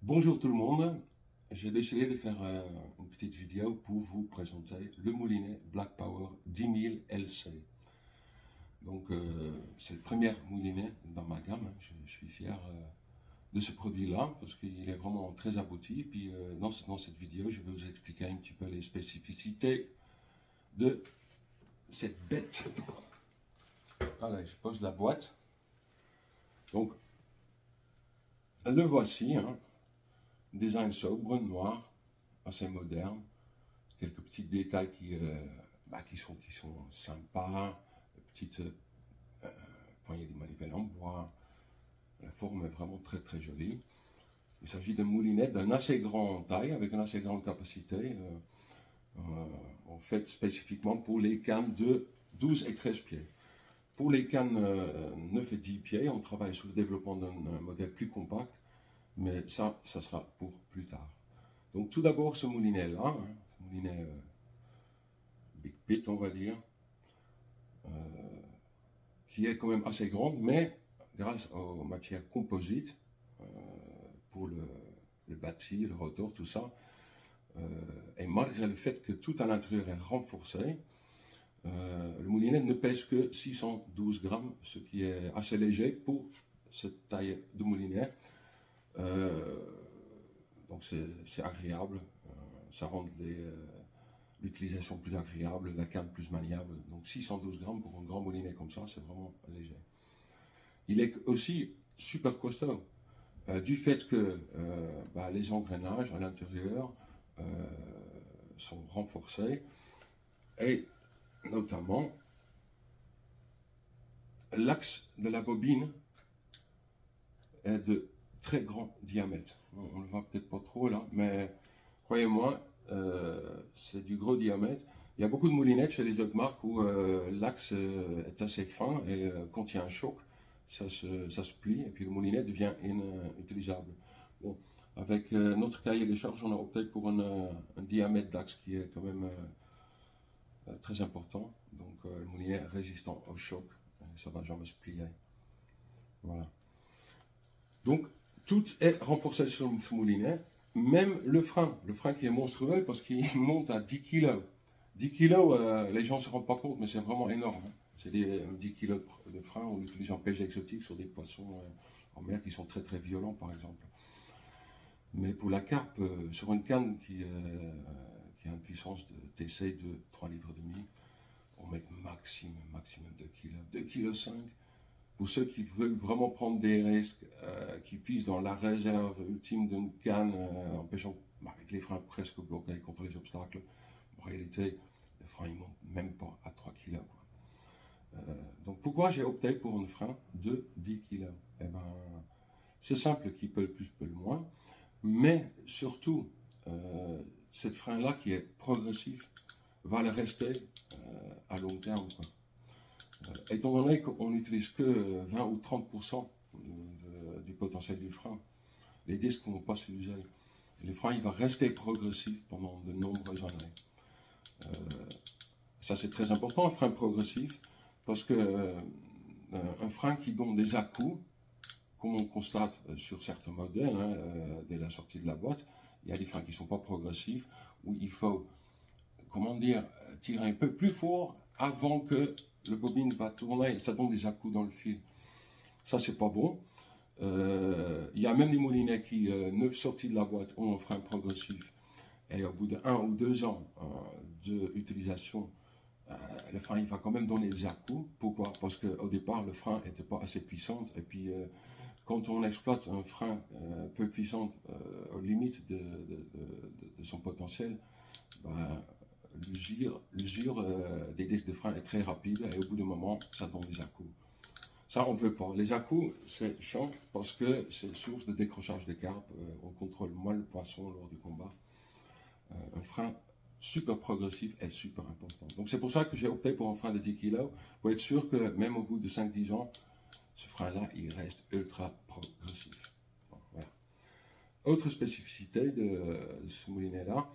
Bonjour tout le monde, j'ai décidé de faire une petite vidéo pour vous présenter le moulinet Black Power 10 000 LC. Donc c'est le premier moulinet dans ma gamme, je suis fier de ce produit-là parce qu'il est vraiment très abouti. Et puis dans cette vidéo, je vais vous expliquer un petit peu les spécificités de cette bête. Allez, je pose la boîte. Donc le voici, hein. Design sobre, noir, assez moderne, quelques petits détails qui sont sympas, petite poignée de manivelle en bois, la forme est vraiment très jolie. Il s'agit d'un moulinet d'une assez grande taille, avec une assez grande capacité, en fait spécifiquement pour les cannes de 12 et 13 pieds. Pour les cannes 9 et 10 pieds, on travaille sur le développement d'un modèle plus compact, mais ça sera pour plus tard. Donc tout d'abord ce moulinet-là, hein, ce moulinet Big Pit on va dire, qui est quand même assez grande, mais grâce aux matières composites, pour le bâti, le rotor, tout ça, et malgré le fait que tout à l'intérieur est renforcé, le moulinet ne pèse que 612 grammes, ce qui est assez léger pour cette taille de moulinet. Donc c'est agréable, ça rend l'utilisation plus agréable, la canne plus maniable. Donc 612 grammes pour un grand moulinet comme ça, c'est vraiment léger. Il est aussi super costaud, du fait que les engrenages à l'intérieur sont renforcés, et notamment l'axe de la bobine est de très grand diamètre. On ne le voit peut-être pas trop là, mais croyez-moi, c'est du gros diamètre. Il y a beaucoup de moulinettes chez les autres marques où l'axe est assez fin et quand il y a un choc, ça se plie et puis le moulinet devient inutilisable. Bon, avec notre cahier des charges, on a opté pour un diamètre d'axe qui est quand même très important. Donc le moulinet est résistant au choc, ça ne va jamais se plier. Voilà. Donc tout est renforcé sur ce moulinet, même le frein qui est monstrueux parce qu'il monte à 10 kg. 10 kg, les gens ne se rendent pas compte, mais c'est vraiment énorme. Hein. C'est 10 kg de frein, on l'utilise en pêche exotique sur des poissons en mer qui sont très violents par exemple. Mais pour la carpe, sur une canne qui a une puissance de TC de 3,5 livres, on met maximum 2 kg, 2,5 kg. Pour ceux qui veulent vraiment prendre des risques, qui puissent dans la réserve ultime d'une canne en pêchant avec les freins presque bloqués contre les obstacles, en réalité, le frein ne monte même pas à 3 kg. Donc pourquoi j'ai opté pour un frein de 10 kg? Eh ben, c'est simple, qui peut le plus, peut le moins, mais surtout, ce frein-là qui est progressif va le rester à long terme, quoi. Étant donné qu'on n'utilise que 20 ou 30% du potentiel du frein, les disques ne vont pas s'user. Le frein, il va rester progressif pendant de nombreuses années. Ça, c'est très important, un frein progressif, parce que un frein qui donne des à-coups, comme on constate sur certains modèles, hein, dès la sortie de la boîte, il y a des freins qui ne sont pas progressifs, où il faut, comment dire, tirer un peu plus fort avant que le bobine va tourner, ça donne des à-coups dans le fil. Ça, c'est pas bon. Il y a même des moulinets qui, neuf sorties de la boîte, ont un frein progressif. Et au bout de 1 ou 2 ans d'utilisation, le frein il va quand même donner des à-coups. Pourquoi? Parce qu'au départ, le frein n'était pas assez puissant. Et puis, quand on exploite un frein peu puissant, aux limites de son potentiel, l'usure des disques de frein est très rapide et au bout d'un moment, ça donne des à-coups. Ça, on ne veut pas. Les à-coups, c'est chiant parce que c'est source de décrochage des carpes. On contrôle moins le poisson lors du combat. Un frein super progressif est super important. Donc c'est pour ça que j'ai opté pour un frein de 10 kg, pour être sûr que même au bout de 5-10 ans, ce frein-là, il reste ultra progressif. Bon, voilà. Autre spécificité de ce moulinet-là,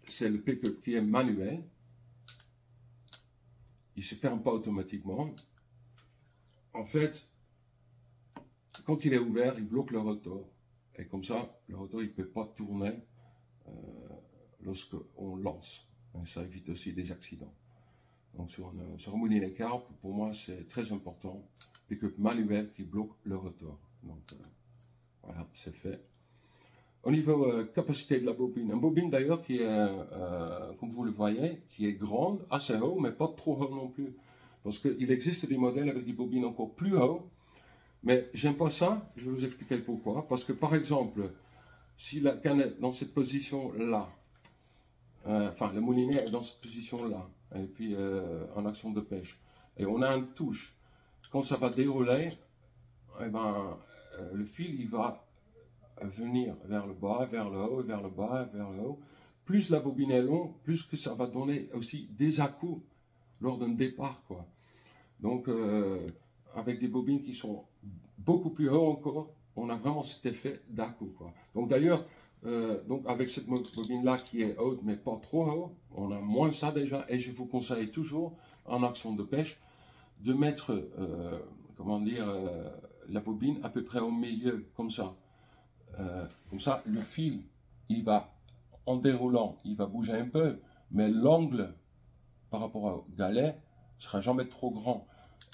c'est le pick-up qui est manuel. Il ne se ferme pas automatiquement. En fait, quand il est ouvert, il bloque le rotor. et comme ça, le rotor il peut pas tourner lorsque on lance. Et ça évite aussi des accidents. Donc sur un moulinet carpe, pour moi c'est très important, pick-up manuel qui bloque le rotor. Donc voilà, c'est fait. Au niveau capacité de la bobine, une bobine d'ailleurs qui est, comme vous le voyez, qui est grande, assez haut, mais pas trop haut non plus. Parce qu'il existe des modèles avec des bobines encore plus haut, mais j'aime pas ça, je vais vous expliquer pourquoi. Parce que par exemple, si la canne est dans cette position-là, enfin le moulinet est dans cette position-là, et puis en action de pêche, et on a une touche, quand ça va dérouler, eh ben, le fil il va venir vers le bas, vers le haut, vers le bas, vers le haut. Plus la bobine est longue, plus que ça va donner aussi des à-coups lors d'un départ, quoi. Donc, avec des bobines qui sont beaucoup plus haut encore, on a vraiment cet effet d'à-coup, quoi. Donc d'ailleurs, donc avec cette bobine-là qui est haute, mais pas trop haut, on a moins ça déjà, et je vous conseille toujours, en action de pêche, de mettre, comment dire, la bobine à peu près au milieu, comme ça. Comme ça, le fil, il va, en déroulant, il va bouger un peu, mais l'angle par rapport au galet ne sera jamais trop grand.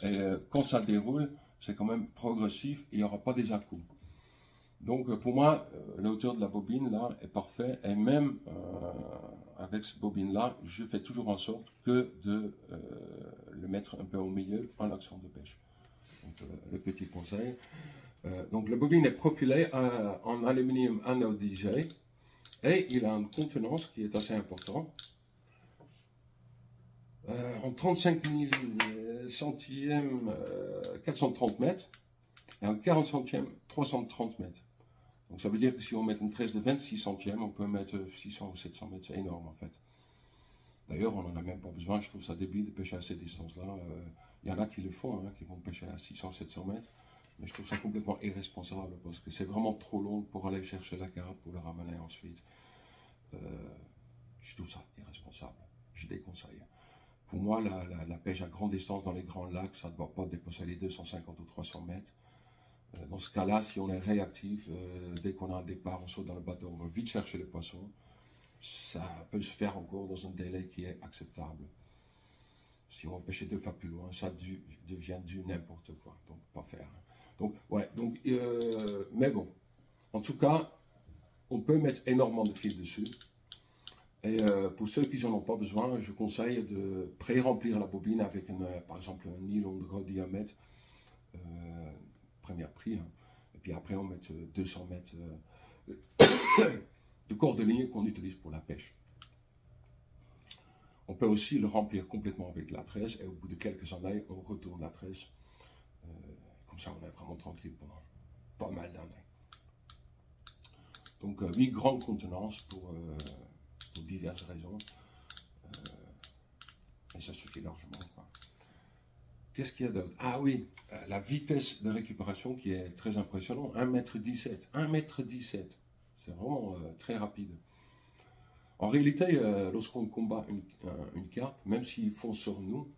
Et quand ça déroule, c'est quand même progressif et il n'y aura pas des à-coups. Donc pour moi, la hauteur de la bobine là est parfaite, et même avec cette bobine là, je fais toujours en sorte que de le mettre un peu au milieu en action de pêche. Donc le petit conseil. Donc la bobine est profilée en aluminium anodisé et il a une contenance qui est assez importante. En 35 000 centièmes, 430 mètres, et en 40 centièmes, 330 mètres. Donc ça veut dire que si on met une tresse de 26 centièmes, on peut mettre 600 ou 700 mètres, c'est énorme en fait. D'ailleurs, on n'en a même pas besoin, je trouve ça débile de pêcher à ces distances-là. Il y en a qui le font, hein, qui vont pêcher à 600, 700 mètres. Mais je trouve ça complètement irresponsable parce que c'est vraiment trop long pour aller chercher la carpe, pour la ramener ensuite. Je trouve ça irresponsable. Je déconseille. Pour moi, la pêche à grande distance dans les grands lacs, ça ne doit pas dépasser les 250 ou 300 mètres. Dans ce cas-là, si on est réactif, dès qu'on a un départ, on saute dans le bateau, on va vite chercher les poissons. Ça peut se faire encore dans un délai qui est acceptable. Si on va pêcher 2 fois plus loin, ça devient du n'importe quoi. Donc, pas faire. Donc, ouais, donc, mais bon, en tout cas, on peut mettre énormément de fil dessus. Et pour ceux qui n'en ont pas besoin, je conseille de pré-remplir la bobine avec, par exemple, un nylon de gros diamètre, premier prix. Hein. Et puis après, on met 200 mètres de cordelier qu'on utilise pour la pêche. On peut aussi le remplir complètement avec la tresse, et au bout de quelques années, on retourne la tresse. Comme ça, on est vraiment tranquille pendant pas mal d'années. Donc, 8 grandes contenances pour diverses raisons. Et ça suffit largement. Qu'est-ce qu'il y a d'autre? Ah oui, la vitesse de récupération qui est très impressionnante. 1,17 m. 1,17 m. C'est vraiment très rapide. En réalité, lorsqu'on combat une carpe, même s'ils font sur nous,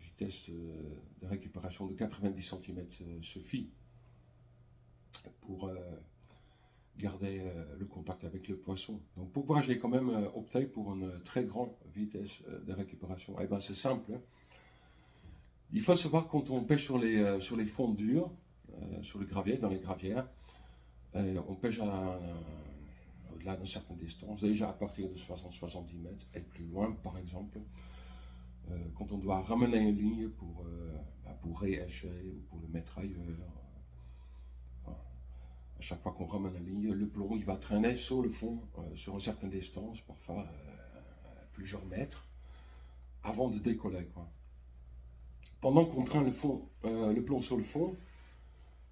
vitesse de récupération de 90 cm suffit pour garder le contact avec le poisson. Donc pourquoi j'ai quand même opté pour une très grande vitesse de récupération? Eh bien c'est simple. Hein. Il faut savoir quand on pêche sur les fonds durs, sur le gravier, dans les gravières, on pêche au-delà d'une certaine distance, déjà à partir de 60-70 mètres, et plus loin par exemple, quand on doit ramener une ligne pour réécher ou pour le mettre ailleurs. À chaque fois qu'on ramène une ligne, le plomb il va traîner sur le fond, sur une certaine distance, parfois plusieurs mètres, avant de décoller. Quoi. Pendant qu'on traîne le plomb sur le fond,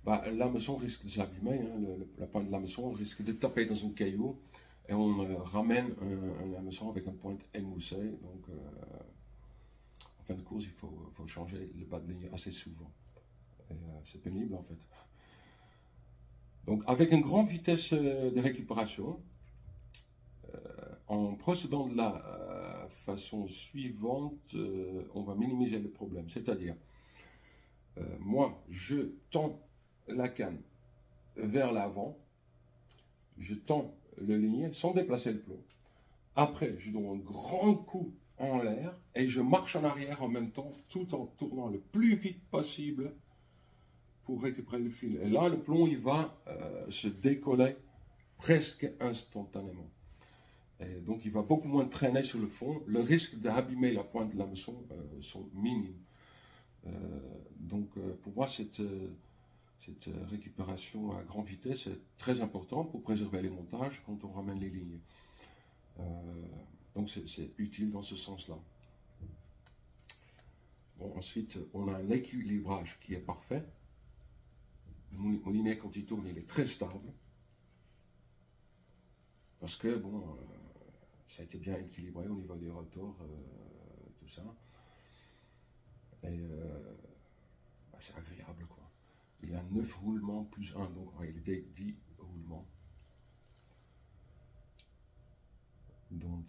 l'hameçon risque de s'abîmer, hein, la pointe de l'hameçon risque de taper dans un caillou, et on ramène un hameçon avec une pointe émoussée. Donc, en fin de course, il faut changer le bas de ligne assez souvent. C'est pénible en fait. Donc, avec une grande vitesse de récupération, en procédant de la façon suivante, on va minimiser le problème. C'est-à-dire, moi, je tends la canne vers l'avant, je tends le lignet sans déplacer le plomb. Après, je donne un grand coup en l'air et je marche en arrière en même temps, tout en tournant le plus vite possible pour récupérer le fil. Et là, le plomb, il va se décoller presque instantanément. Et donc, il va beaucoup moins traîner sur le fond. Le risque d'abîmer la pointe de l'hameçon sont minimes. Pour moi, cette récupération à grande vitesse est très importante pour préserver les montages quand on ramène les lignes. Donc c'est utile dans ce sens-là. Bon, ensuite, on a un équilibrage qui est parfait. Le moulinet, quand il tourne, il est très stable. Parce que, bon, ça a été bien équilibré au niveau des rotors, tout ça. Et c'est agréable, quoi. Il y a 9 roulements plus 1, donc en réalité 10 roulements. Donc,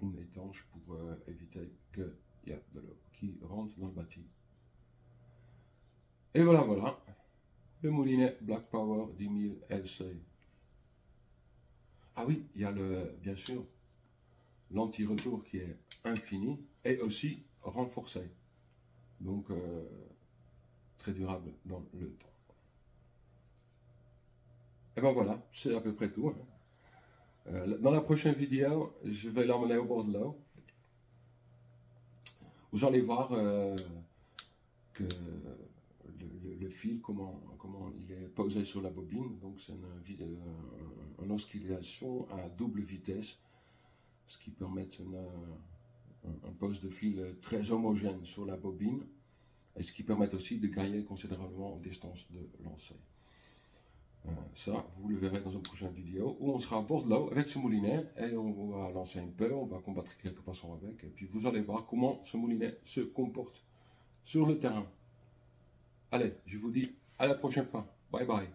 une étanche pour éviter qu'il y ait de l'eau qui rentre dans le bâti. Et voilà, voilà, le moulinet Black Power 10 000 LC. Ah oui, il y a bien sûr l'anti-retour qui est infini et aussi renforcé. Donc, très durable dans le temps. Et ben voilà, c'est à peu près tout. Dans la prochaine vidéo, je vais l'emmener au bord de l'eau. Vous allez voir que le fil, comment il est posé sur la bobine. Donc c'est une oscillation à double vitesse, ce qui permet un poste de fil très homogène sur la bobine, et ce qui permet aussi de gagner considérablement en distance de lancer. Ça, vous le verrez dans une prochaine vidéo où on sera à bord de l'eau avec ce moulinet et on va lancer un peu, on va combattre quelques poissons avec, et puis vous allez voir comment ce moulinet se comporte sur le terrain. Allez, je vous dis à la prochaine fois. Bye bye.